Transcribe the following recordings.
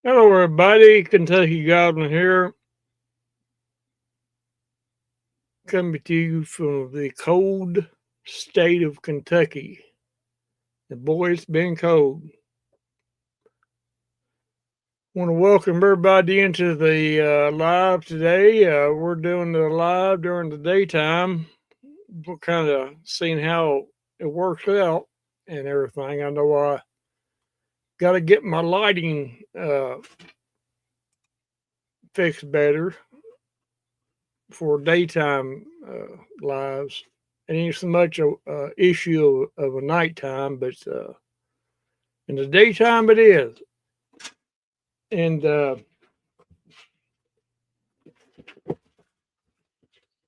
Hello, everybody. Kentucky Goblin here, coming to you from the cold state of Kentucky. And boy, it's been cold. Want to welcome everybody into the live today. We're doing the live during the daytime. We're kind of seeing how it works out and everything. I know I got to get my lighting fixed better for daytime lives. It ain't so much a issue of a nighttime, but in the daytime it is. And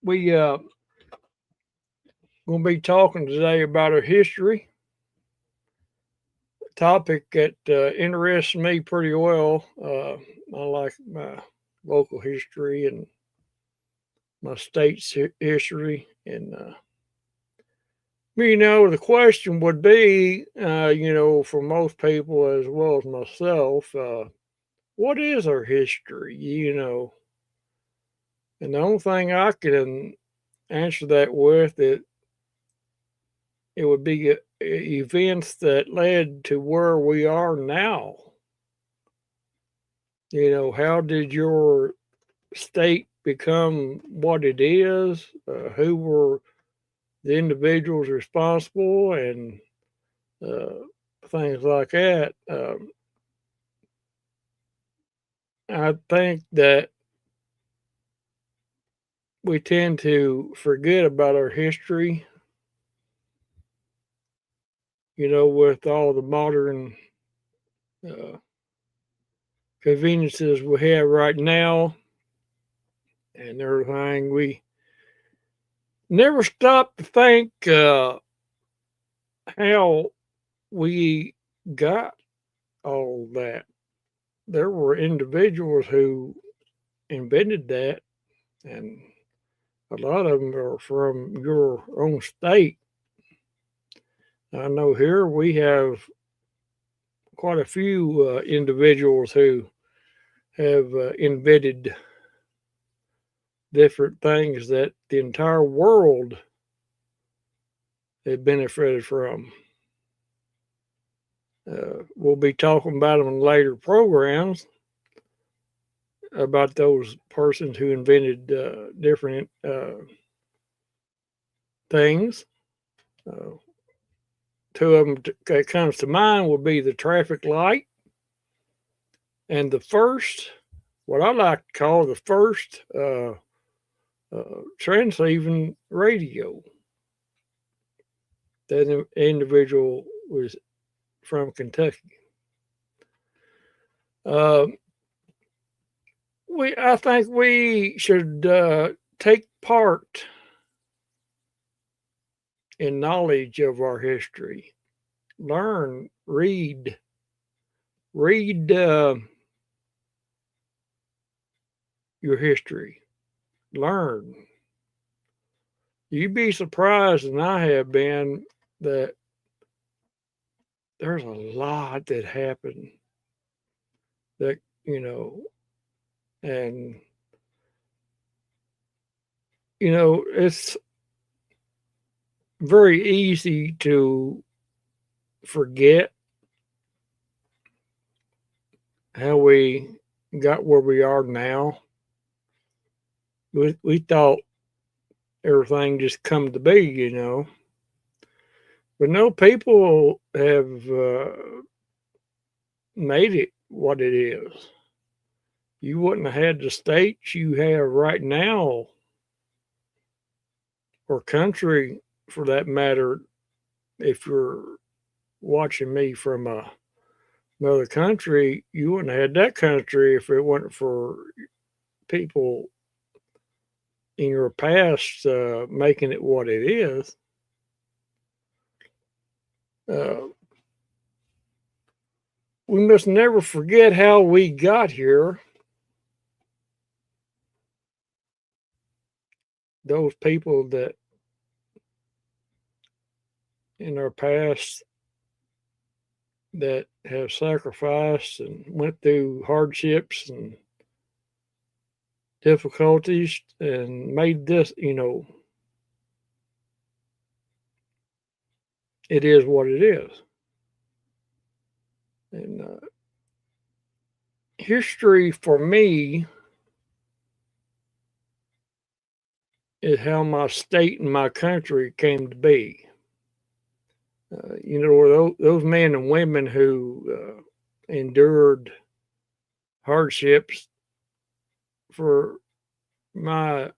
we going to be talking today about our history, a topic that interests me pretty well. I like my local history and my state's history, and the question would be, for most people as well as myself, what is our history? And the only thing I can answer that with it would be events that led to where we are now. How did your state become what it is? Who were the individuals responsible, and uh, things like that? I think that we tend to forget about our history, with all the modern uh, conveniences we have right now and everything. We never stop to think how we got all that. There were individuals who invented that, and a lot of them are from your own state. I know here we have quite a few individuals who have invented different things that the entire world had benefited from. We'll be talking about them in later programs about those persons who invented different things. Uh, Two of them that comes to mind will be the traffic light and the first, what I like to call the first transceiving radio. That individual was from Kentucky. Uh, I think we should take part in knowledge of our history. Learn, read your history. Learn. You'd be surprised, and I have been, that there's a lot that happened that, and, it's very easy to forget how we got where we are now. We thought everything just come to be. But no, people have made it what it is. You wouldn't have had the states you have right now, or country for that matter, if you're watching me from another country. You wouldn't have had that country if it wasn't for people in your past making it what it is. Uh, we must never forget how we got here. Those people that in our past that have sacrificed and went through hardships and difficulties and made this, it is what it is. And history for me is how my state and my country came to be. Those men and women who endured hardships, for my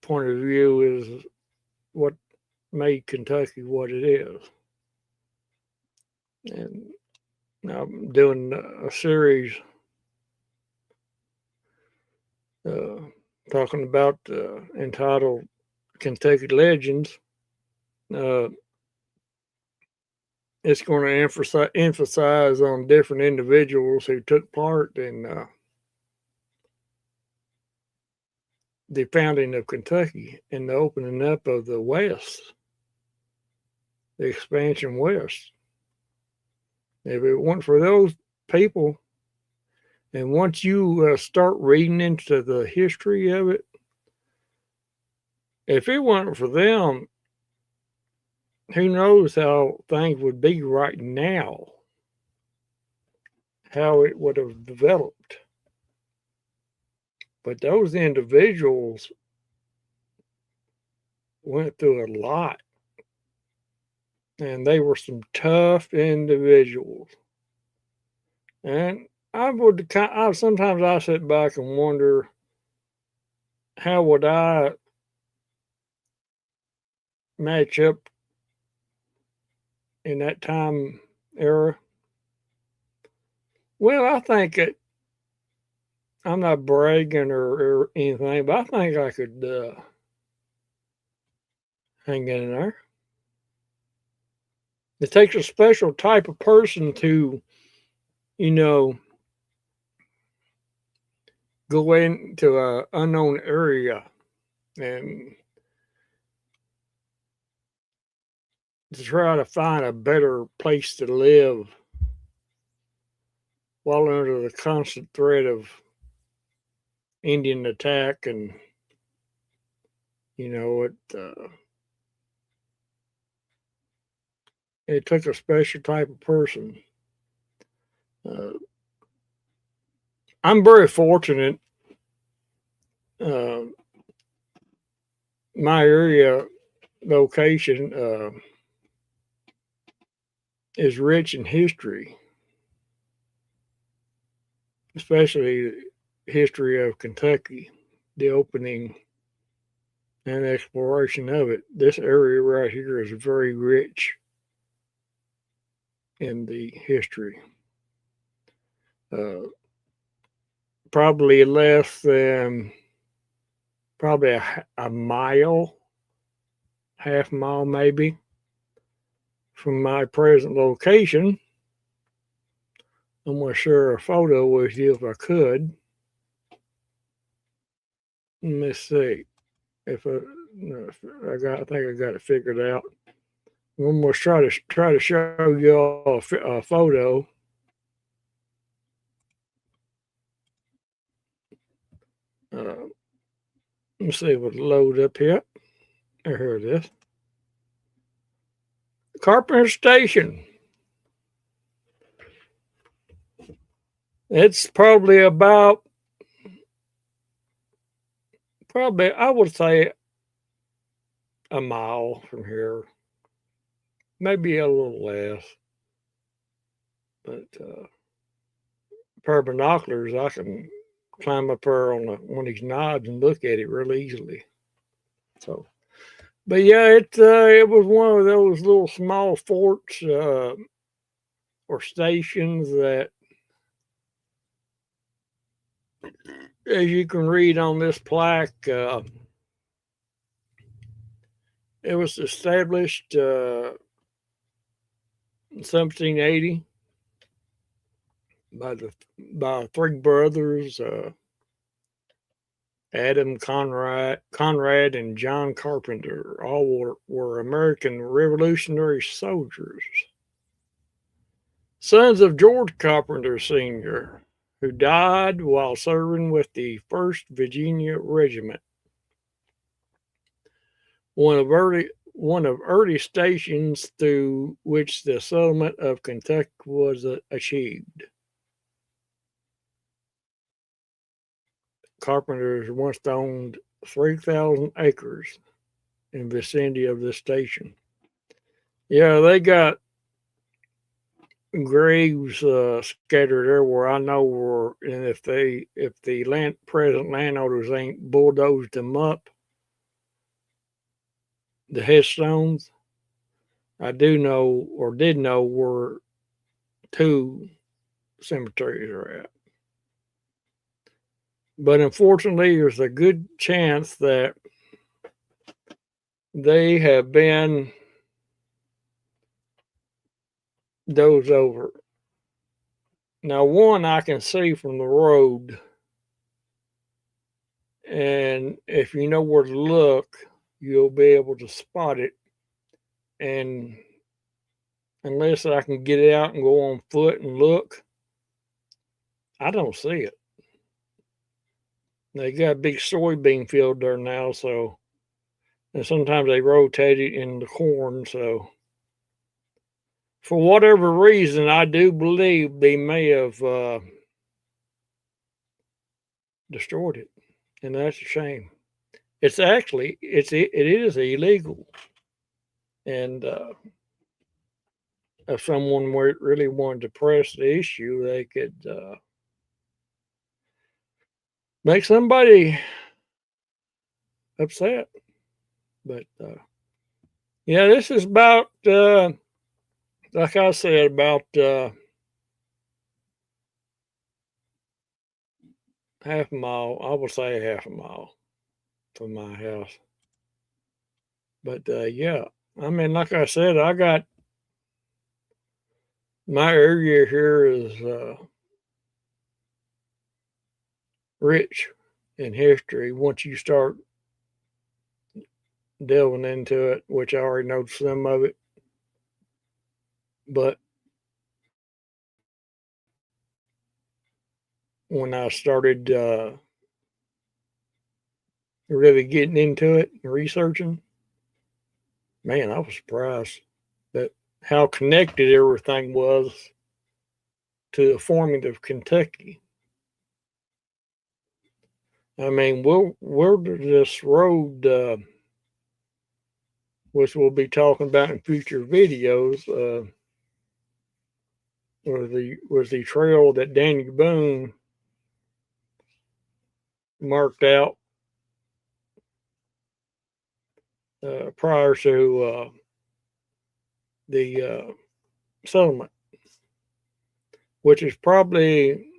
point of view, is what made Kentucky what it is. And I'm doing a series talking about entitled Kentucky Legends. It's going to emphasize on different individuals who took part in the founding of Kentucky and the opening up of the West, the expansion west. If it weren't for those people, and once you start reading into the history of it, if it weren't for them, who knows how things would be right now, how it would have developed. But those individuals went through a lot, and they were some tough individuals. And sometimes I sit back and wonder, how would I match up in that time era? Well, I think I'm not bragging or anything, but I think I could hang in there. It takes a special type of person to, go into an unknown area and to try to find a better place to live while under the constant threat of Indian attack. And it took a special type of person. I'm very fortunate. My area location is rich in history, especially the history of Kentucky, the opening and exploration of it. This area right here is very rich in the history. Probably less than a mile, half mile maybe, from my present location. I'm going to share a photo with you if I could. Let's see if I think I got it figured out. I'm going to try to show you all a photo. Let's see if it'll load up here. Here it is. Carpenter Station. It's probably I would say a mile from here, maybe a little less. But pair of binoculars, I can climb up there on one of these knobs and look at it real easily. So, but yeah, it was one of those little small forts or stations that, as you can read on this plaque, it was established in 1780 by three brothers, Adam Conrad, and John Carpenter. All were American Revolutionary soldiers. Sons of George Carpenter Sr., who died while serving with the 1st Virginia Regiment, one of early stations through which the settlement of Kentucky was achieved. Carpenters once owned 3,000 acres in vicinity of the station. Yeah, they got graves scattered everywhere. I know where, and if the present landowners ain't bulldozed them up, the headstones, I do know or did know where 2 cemeteries are at. But unfortunately, there's a good chance that they have been dozed over. Now, one I can see from the road, and if you know where to look, you'll be able to spot it. And unless I can get out and go on foot and look, I don't see it. They got a big soybean field there now, so, and sometimes they rotate it in the corn. So, for whatever reason, I do believe they may have destroyed it, and that's a shame. It's actually it is illegal, and if someone really wanted to press the issue, they could make somebody upset. But yeah, this is about like I said, about half a mile. I will say half a mile from my house. But yeah, I mean, like I said, I got my area here is rich in history once you start delving into it, which I already know some of it. But when I started really getting into it and researching, man, I was surprised that how connected everything was to the forming of Kentucky. I mean, where did this road, which we'll be talking about in future videos, was the trail that Daniel Boone marked out prior to the settlement, which is probably,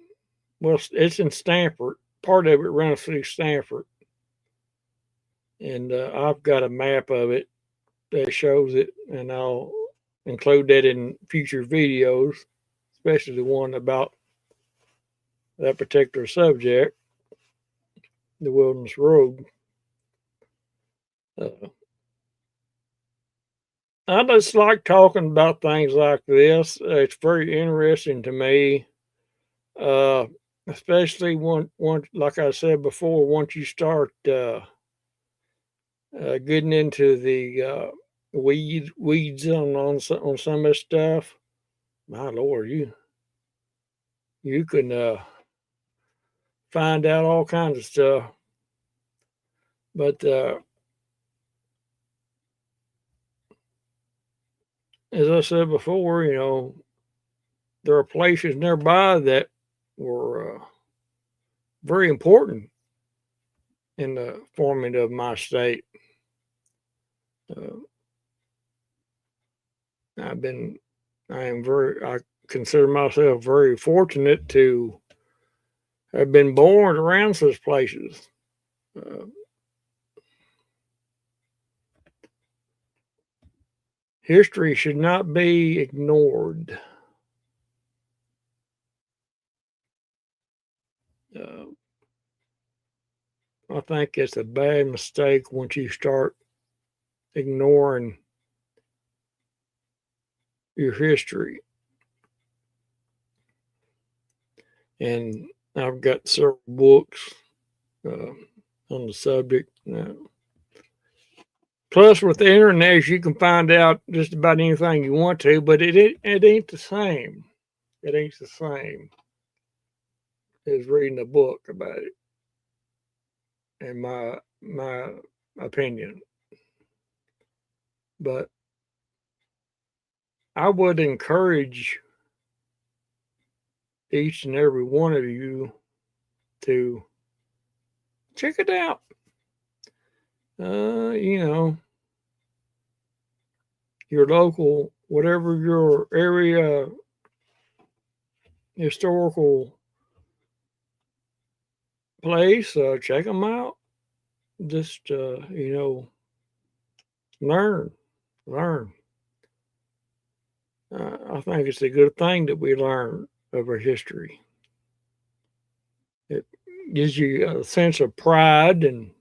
well, it's in Stanford. Part of it runs through Stanford, and I've got a map of it that shows it, and I'll include that in future videos, especially the one about that particular subject, the Wilderness Road. I just like talking about things like this. It's very interesting to me, especially once, like I said before, once you start getting into the weeds on some of this stuff. My lord, you can find out all kinds of stuff. But as I said before, there are places nearby that were very important in the forming of my state. I consider myself very fortunate to have been born around such places. History should not be ignored. I think it's a bad mistake once you start ignoring your history. and I've got several books on the subject. Plus, with the internet, you can find out just about anything you want to, but it ain't the same. It ain't the same as reading a book about it, in my opinion. But I would encourage each and every one of you to check it out. You know, your local, whatever your area historical place, check them out. Just, you know, learn. I think it's a good thing that we learn of our history. It gives you a sense of pride, and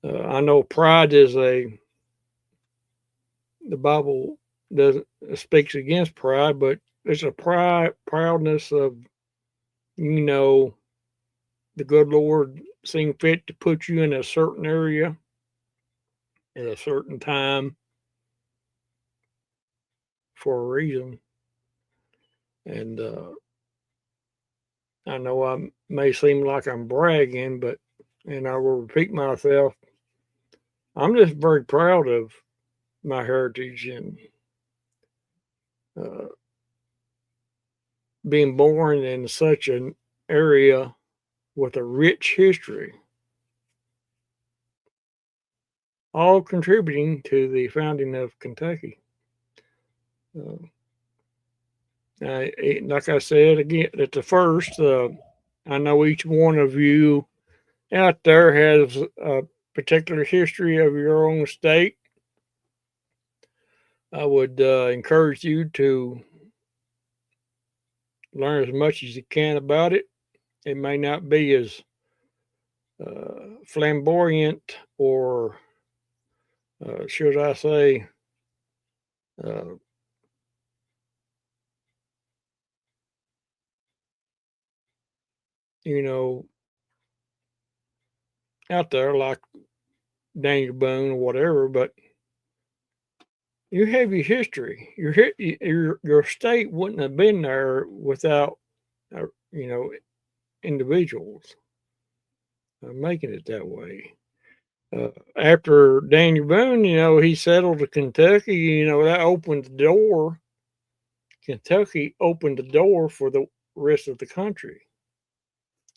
I know pride is the Bible doesn't speaks against pride, but it's a proudness of, you know, the good Lord seeing fit to put you in a certain area at a certain time for a reason. And I know I may seem like I'm bragging, but, and I will repeat myself, I'm just very proud of my heritage and uh, being born in such an area with a rich history, all contributing to the founding of Kentucky. Uh, like I said again at the first, I know each one of you out there has a particular history of your own state. I would encourage you to learn as much as you can about it. It may not be as flamboyant or, should I say, uh, you know, out there like Daniel Boone or whatever, but you have your history. Your state wouldn't have been there without, you know, individuals making it that way. After Daniel Boone, you know, he settled to Kentucky. You know, that opened the door. Kentucky opened the door for the rest of the country.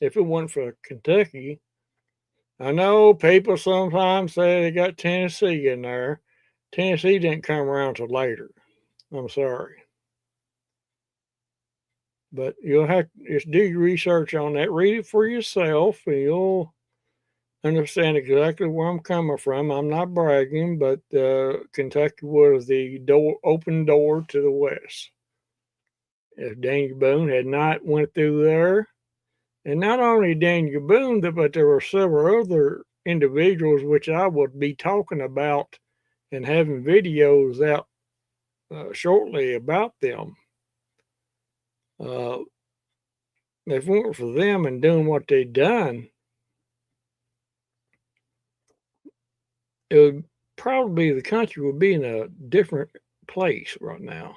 If it wasn't for Kentucky, I know people sometimes say they got Tennessee in there. Tennessee didn't come around till later. I'm sorry. But you'll have to just do your research on that. Read it for yourself, and you'll understand exactly where I'm coming from. I'm not bragging, but Kentucky was the open door to the West. If Daniel Boone had not went through there, and not only Daniel Boone, but there were several other individuals which I would be talking about and having videos out shortly about them. If it weren't for them and doing what they done, it would probably the country would be in a different place right now,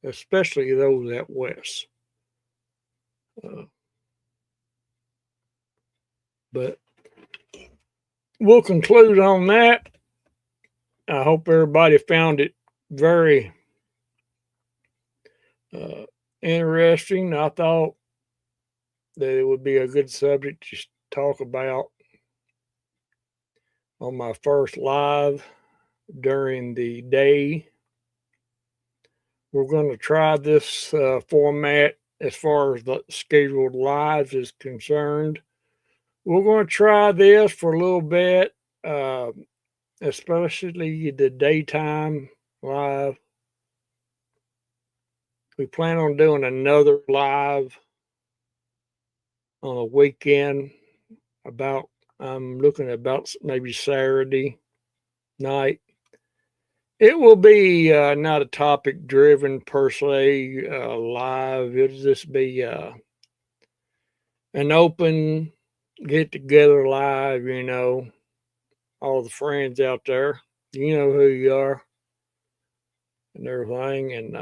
especially those out west. But we'll conclude on that. I hope everybody found it very interesting. I thought that it would be a good subject to talk about on my first live during the day. We're going to try this format as far as the scheduled lives is concerned. We're going to try this for a little bit, especially the daytime live. We plan on doing another live on a weekend about, I'm looking at about maybe Saturday night. It will be not a topic driven per se live. It'll just be an open get together live, you know, all the friends out there, you know who you are and everything. And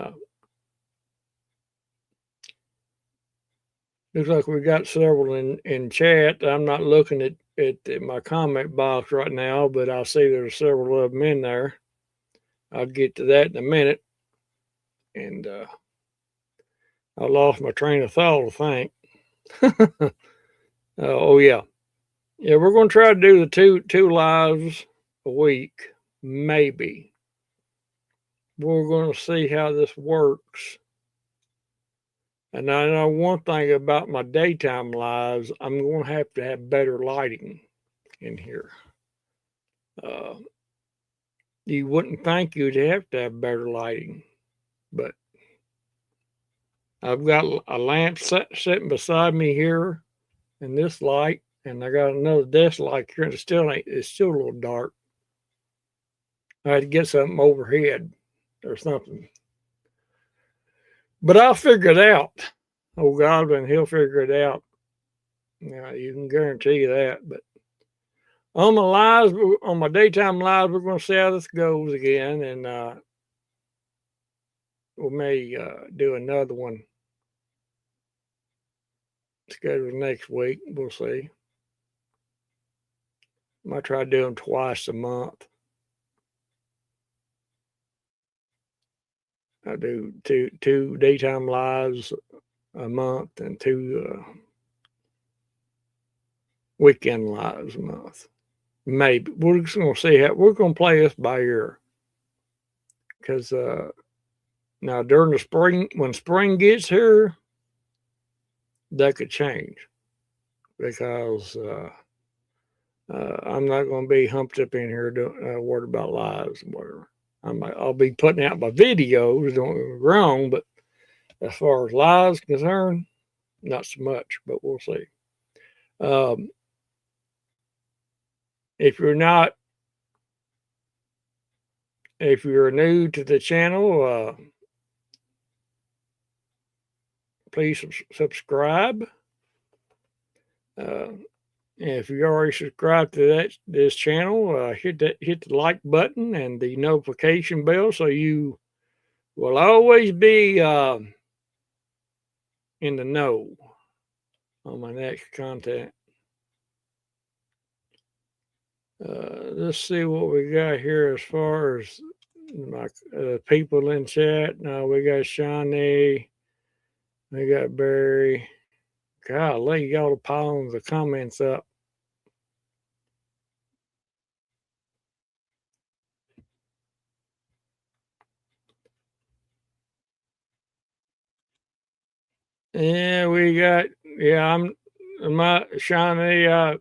looks like we got several in chat. I'm not looking at my comment box right now, but I see there's several of them in there. I'll get to that in a minute. And I lost my train of thought, I think. Oh, yeah. Yeah, we're going to try to do the two lives a week, maybe. We're going to see how this works. And I know one thing about my daytime lives, I'm going to have better lighting in here. You wouldn't think you'd have to have better lighting, but I've got a lamp sitting beside me here and this light, and I got another desk light here, and it's still a little dark. I had to get something overhead or something. But I'll figure it out. Oh, Godwin, he'll figure it out. Yeah, you can guarantee that. But on my lives, on my daytime lives, we're going to see how this goes again, and we may do another one scheduled next week. We'll see. Might try to do them twice a month. I do two daytime lives a month and two weekend lives a month. Maybe we're just gonna see how we're gonna play this by ear. Because now during the spring, when spring gets here, that could change because I'm not going to be humped up in here worried about lives and whatever. I'll be putting out my videos, don't get me wrong, but as far as lives concerned, not so much. But we'll see. If you're new to the channel, please subscribe. If you already subscribed to this channel, hit the like button and the notification bell so you will always be in the know on my next content. Let's see what we got here as far as my people in chat. Now we got Shawnee, we got Barry. Golly, y'all are piling the comments up. Yeah, I'm my Shawnee.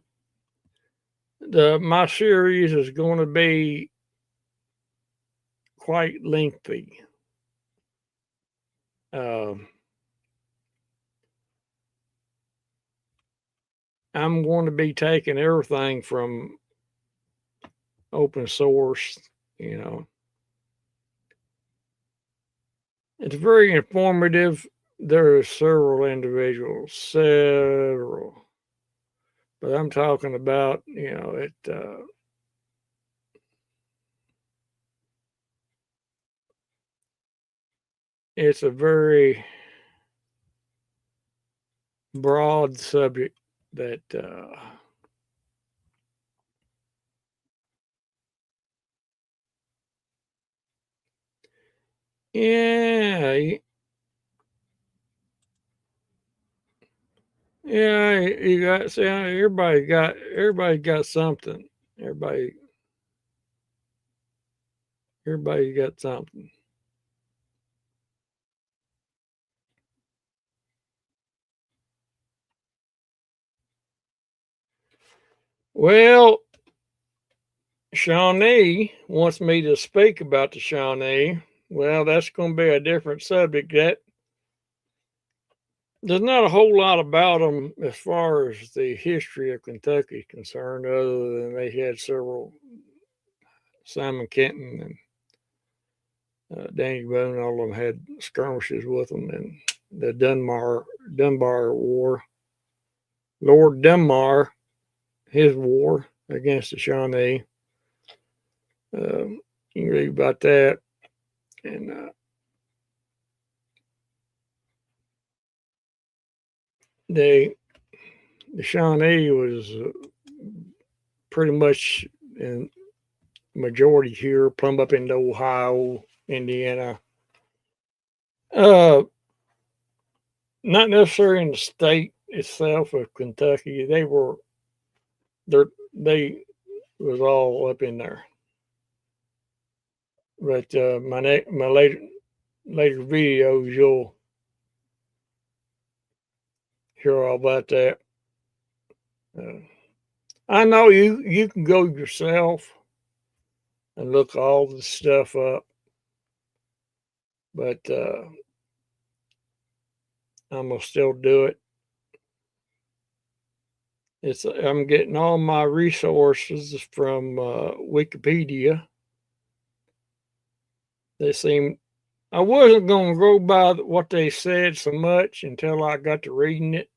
My series is going to be quite lengthy. I'm going to be taking everything from open source, you know. It's very informative. There are several individuals, but I'm talking about, you know, it's a very broad subject that yeah, you got see everybody got something. Everybody got something. Well, Shawnee wants me to speak about the Shawnee. Well, that's going to be a different subject. There's not a whole lot about them as far as the history of Kentucky is concerned, other than they had several Simon Kenton and Danny Boone. All of them had skirmishes with them in the Dunbar War. Lord Dunmar, his war against the Shawnee. You can read about that. And the Shawnee was pretty much in majority here, plumb up into Ohio, Indiana. Not necessarily in the state itself of Kentucky. They was all up in there. But my later videos, you'll hear all about that. I know you can go yourself and look all the stuff up, but I'm gonna still do it. I'm getting all my resources from Wikipedia. They seem I wasn't gonna go by what they said so much until I got to reading it.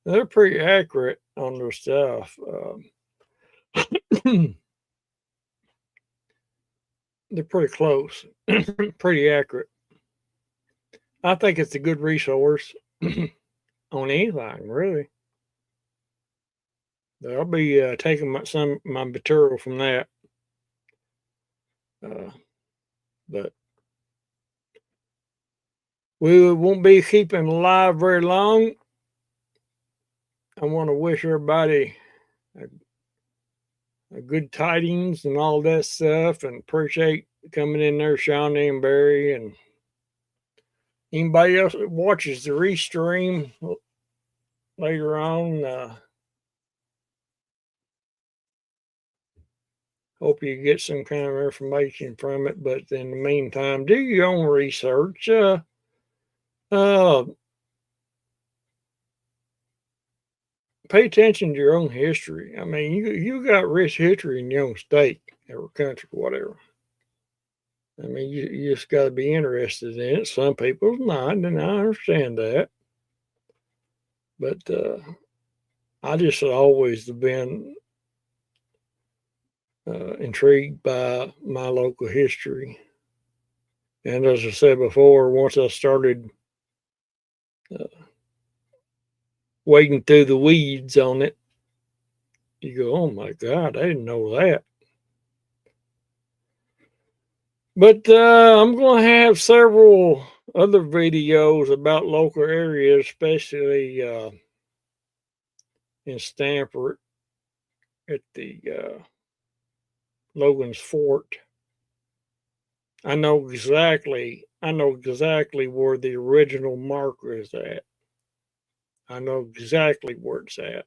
They're pretty accurate on their stuff. They're pretty close, pretty accurate. I think it's a good resource on anything, really. I'll be taking some of my material from that. But we won't be keeping alive very long. I want to wish everybody a good tidings and all that stuff, and appreciate coming in there, Shawnee and Barry, and anybody else that watches the restream later on. Hope you get some kind of information from it. But in the meantime, do your own research. Pay attention to your own history. I mean, you got rich history in your own state or country, whatever. I mean, you just got to be interested in it. Some people's not, and I understand that. But I just always been intrigued by my local history. And as I said before, once I started wading through the weeds on it, you go, oh my God, I didn't know that. But I'm going to have several other videos about local areas, especially in Stamford at the Logan's Fort. I know exactly where the original marker is at. I know exactly where it's at.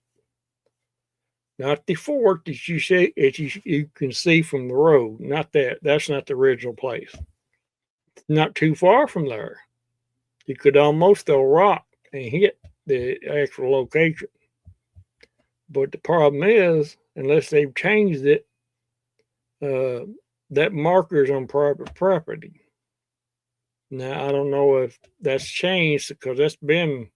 Not the fort that you can see from the road. Not that. That's not the original place. Not too far from there. You could almost throw a rock and hit the actual location. But the problem is, unless they've changed it, that marker is on private property. Now, I don't know if that's changed because that's been,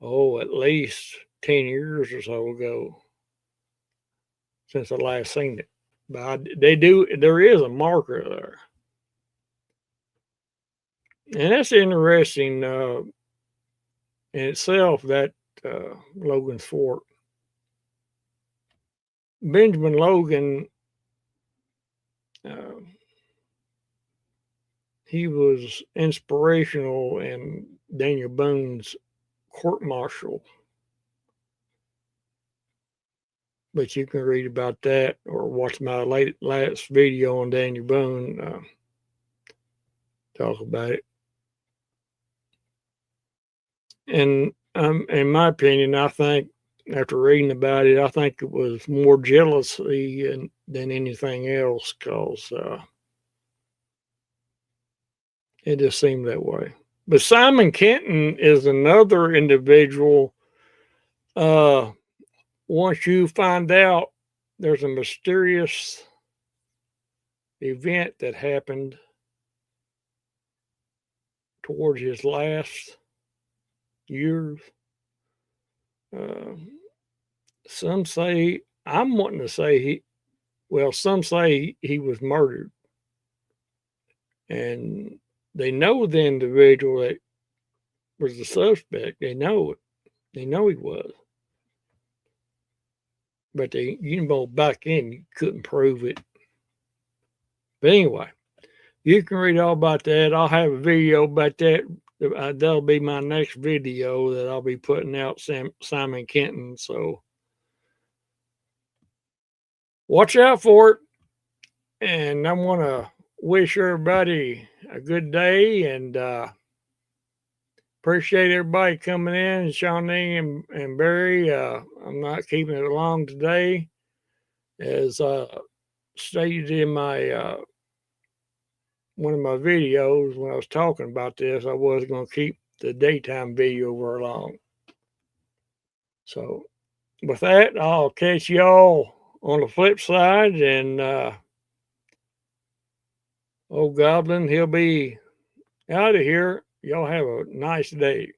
at least 10 years or so ago since I last seen it. But there is a marker there. And that's interesting in itself, that Logan's Fort. Benjamin Logan, he was inspirational in Daniel Boone's court martial. But you can read about that or watch my last video on Daniel Boone, talk about it. And in my opinion, I think after reading about it, I think it was more jealousy than anything else, because it just seemed that way. But Simon Kenton is another individual. Once you find out there's a mysterious event that happened towards his last years, Uh, some say I'm wanting to say some say he was murdered, and they know the individual that was the suspect. They know it. They know he was, but back in you couldn't prove it. But anyway, you can read all about that. I'll have a video about that. That'll be my next video that I'll be putting out, Simon Kenton. So watch out for it. And I want to wish everybody a good day and appreciate everybody coming in. Shawnee and Barry, I'm not keeping it long today. As stated in my one of my videos when I was talking about this, I was going to keep the daytime video very long. So with that, I'll catch y'all on the flip side. And old Goblin, he'll be out of here. Y'all have a nice day.